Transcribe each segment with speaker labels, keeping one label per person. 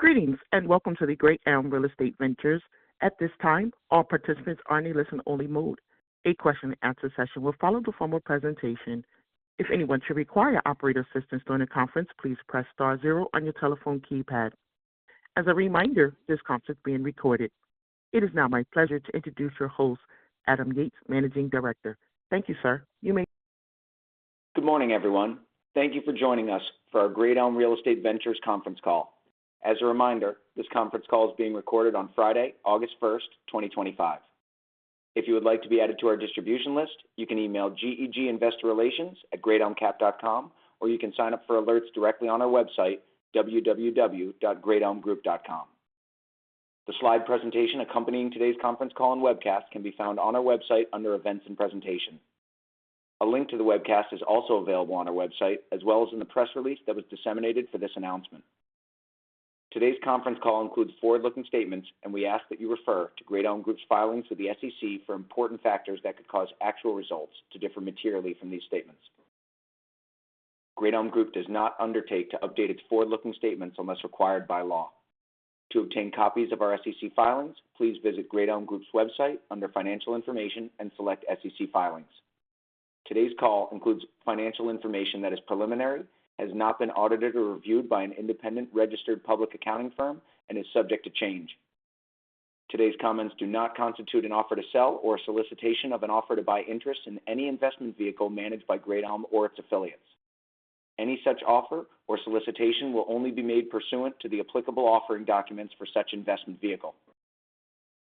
Speaker 1: Greetings and welcome to the Great Elm Real Estate Ventures. At this time, all participants are in a listen-only mode. A question-and-answer session will follow the formal presentation. If anyone should require operator assistance during the conference, please press star zero on your telephone keypad. As a reminder, this conference is being recorded. It is now my pleasure to introduce your host, Adam Yates, Managing Director. Thank you, sir. You may.
Speaker 2: Good morning, everyone. Thank you for joining us for our Great Elm Real Estate Ventures conference call. As a reminder, this conference call is being recorded on Friday, August 1st, 2025. If you would like to be added to our distribution list, you can email geginvestorrelations@greatelmcap.com, or you can sign up for alerts directly on our website, www.greatelmgroup.com. The slide presentation accompanying today's conference call and webcast can be found on our website under Events and Presentation. A link to the webcast is also available on our website, as well as in the press release that was disseminated for this announcement. Today's conference call includes forward-looking statements, and we ask that you refer to Great Elm Group's filings with the SEC for important factors that could cause actual results to differ materially from these statements. Great Elm Group does not undertake to update its forward-looking statements unless required by law. To obtain copies of our SEC filings, please visit Great Elm Group's website under Financial Information and select SEC Filings. Today's call includes financial information that is preliminary, has not been audited or reviewed by an independent registered public accounting firm, and is subject to change. Today's comments do not constitute an offer to sell or a solicitation of an offer to buy interest in any investment vehicle managed by Great Elm or its affiliates. Any such offer or solicitation will only be made pursuant to the applicable offering documents for such investment vehicle.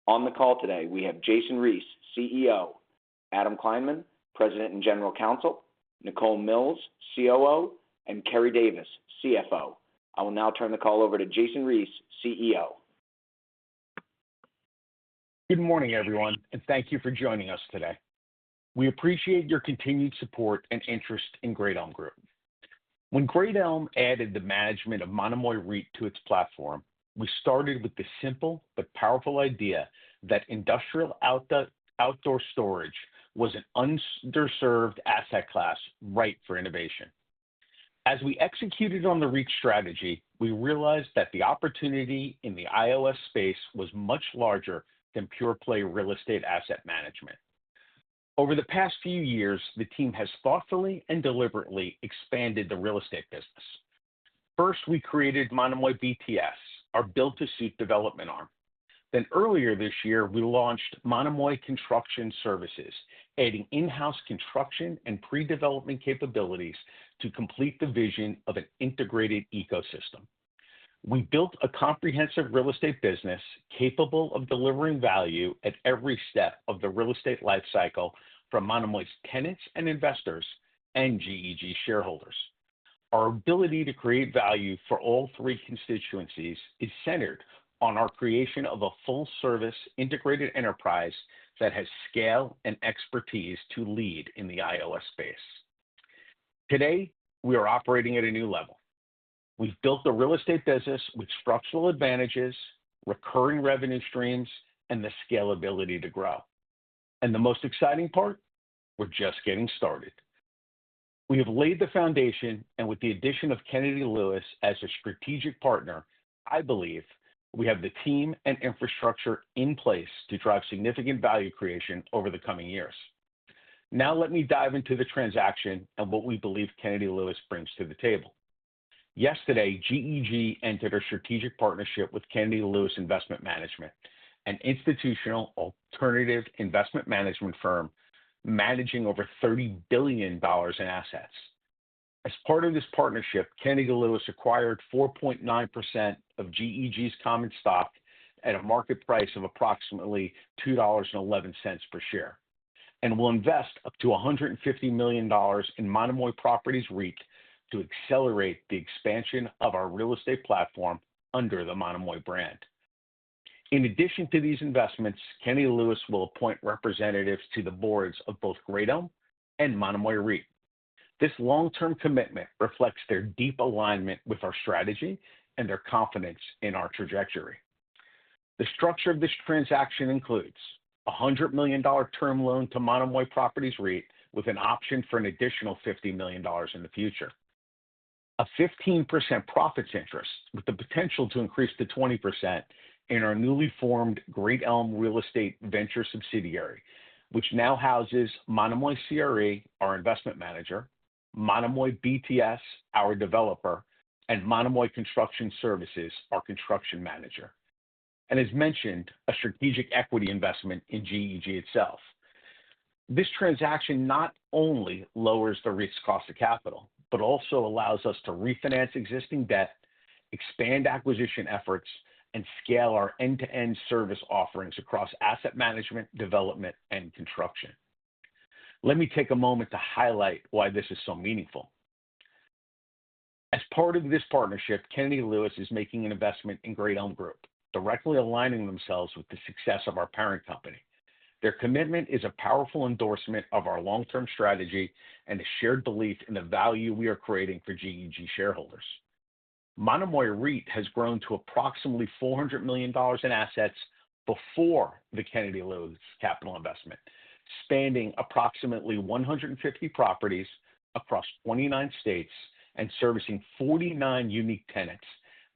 Speaker 2: On the call today, we have Jason Reese, CEO, Adam Kleinman, President and General Counsel, Nicole Mills, COO, and Kerry Davis, CFO. I will now turn the call over to Jason Reese, CEO.
Speaker 3: Good morning, everyone, and thank you for joining us today. We appreciate your continued support and interest in Great Elm Group. When Great Elm added the management of Monomoy REIT to its platform, we started with the simple but powerful idea that industrial outdoor storage was an underserved asset class ripe for innovation. As we executed on the REIT strategy, we realized that the opportunity in the IOS space was much larger than pure-play real estate asset management. Over the past few years, the team has thoughtfully and deliberately expanded the real estate business. First, we created Monomoy BTS, our build-to-suit development arm. Then earlier this year, we launched Monomoy Construction Services, adding in-house construction and pre-development capabilities to complete the vision of an integrated ecosystem. We built a comprehensive real estate business capable of delivering value at every step of the real estate lifecycle from Monomoy's tenants and investors and GEG shareholders. Our ability to create value for all three constituencies is centered on our creation of a full-service integrated enterprise that has scale and expertise to lead in the IOS space. Today, we are operating at a new level. We've built a real estate business with structural advantages, recurring revenue streams, and the scalability to grow. And the most exciting part? We're just getting started. We have laid the foundation, and with the addition of Kennedy Lewis as a strategic partner, I believe we have the team and infrastructure in place to drive significant value creation over the coming years. Now let me dive into the transaction and what we believe Kennedy Lewis brings to the table. Yesterday, GEG entered a strategic partnership with Kennedy Lewis Investment Management, an institutional alternative investment management firm managing over $30 billion in assets. As part of this partnership, Kennedy Lewis acquired 4.9% of GEG's common stock at a market price of approximately $2.11 per share, and will invest up to $150 million in Monomoy Properties REIT to accelerate the expansion of our real estate platform under the Monomoy brand. In addition to these investments, Kennedy Lewis will appoint representatives to the boards of both Great Elm and Monomoy REIT. This long-term commitment reflects their deep alignment with our strategy and their confidence in our trajectory. The structure of this transaction includes a $100 million term loan to Monomoy Properties REIT with an option for an additional $50 million in the future, a 15% profits interest with the potential to increase to 20% in our newly formed Great Elm Real Estate Venture subsidiary, which now houses Monomoy CRE, our investment manager, Monomoy BTS, our developer, and Monomoy Construction Services, our construction manager. And as mentioned, a strategic equity investment in GEG itself. This transaction not only lowers the REIT's cost of capital, but also allows us to refinance existing debt, expand acquisition efforts, and scale our end-to-end service offerings across asset management, development, and construction. Let me take a moment to highlight why this is so meaningful. As part of this partnership, Kennedy Lewis is making an investment in Great Elm Group, directly aligning themselves with the success of our parent company. Their commitment is a powerful endorsement of our long-term strategy and a shared belief in the value we are creating for GEG shareholders. Monomoy REIT has grown to approximately $400 million in assets before the Kennedy Lewis capital investment, spanning approximately 150 properties across 29 states and servicing 49 unique tenants,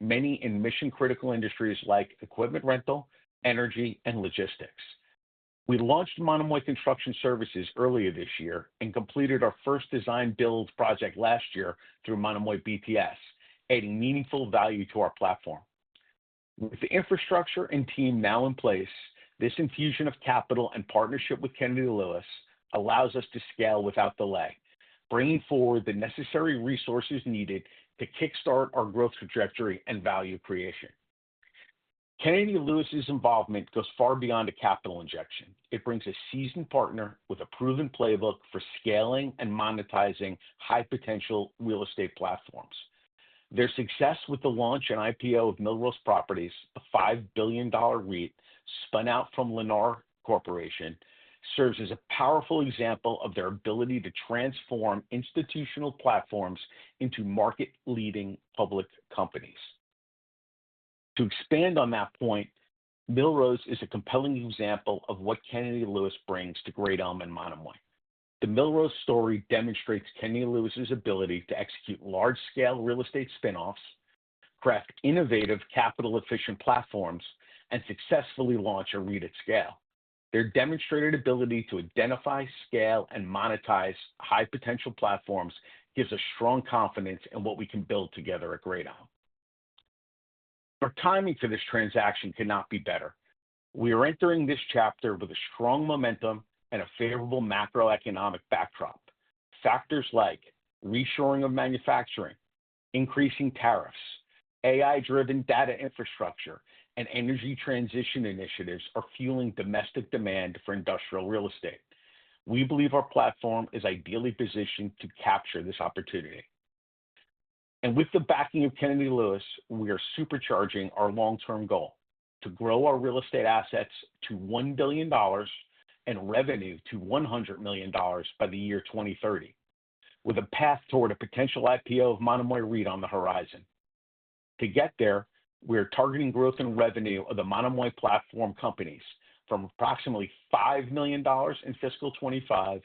Speaker 3: many in mission-critical industries like equipment rental, energy, and logistics. We launched Monomoy Construction Services earlier this year and completed our first design-build project last year through Monomoy BTS, adding meaningful value to our platform. With the infrastructure and team now in place, this infusion of capital and partnership with Kennedy Lewis allows us to scale without delay, bringing forward the necessary resources needed to kickstart our growth trajectory and value creation. Kennedy Lewis's involvement goes far beyond a capital injection. It brings a seasoned partner with a proven playbook for scaling and monetizing high-potential real estate platforms. Their success with the launch and IPO of Millrose Properties, a $5 billion REIT spun out from Lennar Corporation, serves as a powerful example of their ability to transform institutional platforms into market-leading public companies. To expand on that point, Millrose is a compelling example of what Kennedy Lewis brings to Great Elm and Monomoy. The Millrose story demonstrates Kennedy Lewis's ability to execute large-scale real estate spinoffs, craft innovative capital-efficient platforms, and successfully launch a REIT at scale. Their demonstrated ability to identify, scale, and monetize high-potential platforms gives us strong confidence in what we can build together at Great Elm. Our timing for this transaction cannot be better. We are entering this chapter with a strong momentum and a favorable macroeconomic backdrop. Factors like reshoring of manufacturing, increasing tariffs, AI-driven data infrastructure, and energy transition initiatives are fueling domestic demand for industrial real estate. We believe our platform is ideally positioned to capture this opportunity. And with the backing of Kennedy Lewis, we are supercharging our long-term goal to grow our real estate assets to $1 billion and revenue to $100 million by the year 2030, with a path toward a potential IPO of Monomoy REIT on the horizon. To get there, we are targeting growth in revenue of the Monomoy platform companies from approximately $5 million in fiscal 25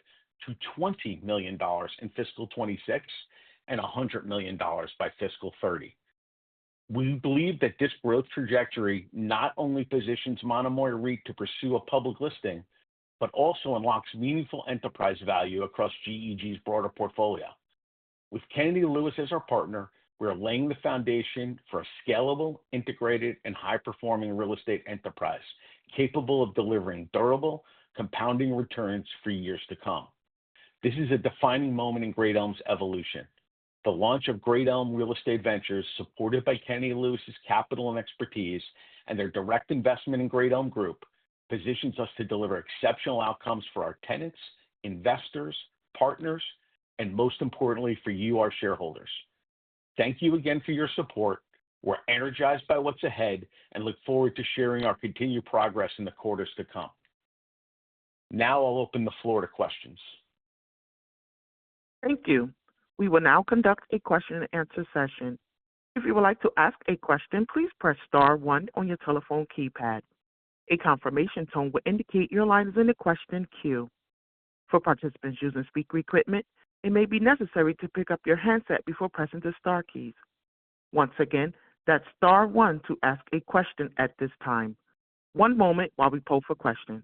Speaker 3: to $20 million in fiscal 26 and $100 million by fiscal 30. We believe that this growth trajectory not only positions Monomoy REIT to pursue a public listing, but also unlocks meaningful enterprise value across GEG's broader portfolio. With Kennedy Lewis as our partner, we're laying the foundation for a scalable, integrated, and high-performing real estate enterprise capable of delivering durable, compounding returns for years to come. This is a defining moment in Great Elm's evolution. The launch of Great Elm Real Estate Ventures, supported by Kennedy Lewis's capital and expertise, and their direct investment in Great Elm Group, positions us to deliver exceptional outcomes for our tenants, investors, partners, and most importantly, for you, our shareholders. Thank you again for your support. We're energized by what's ahead and look forward to sharing our continued progress in the quarters to come. Now I'll open the floor to questions.
Speaker 1: Thank you. We will now conduct a question and answer session. If you would like to ask a question, please press star 1 on your telephone keypad. A confirmation tone will indicate your line is in the question queue. For participants using speaker equipment, it may be necessary to pick up your handset before pressing the star keys. Once again, that's star 1 to ask a question at this time. One moment while we poll for questions.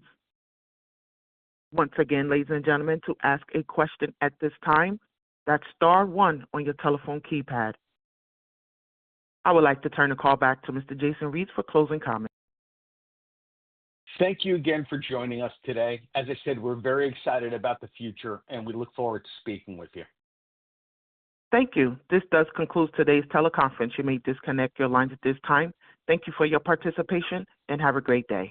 Speaker 1: Once again, ladies and gentlemen, to ask a question at this time, that's star 1 on your telephone keypad. I would like to turn the call back to Mr. Jason Reeds for closing comments.
Speaker 3: Thank you again for joining us today. As I said, we're very excited about the future, and we look forward to speaking with you.
Speaker 1: Thank you. This does conclude today's teleconference. You may disconnect your lines at this time. Thank you for your participation, and have a great day.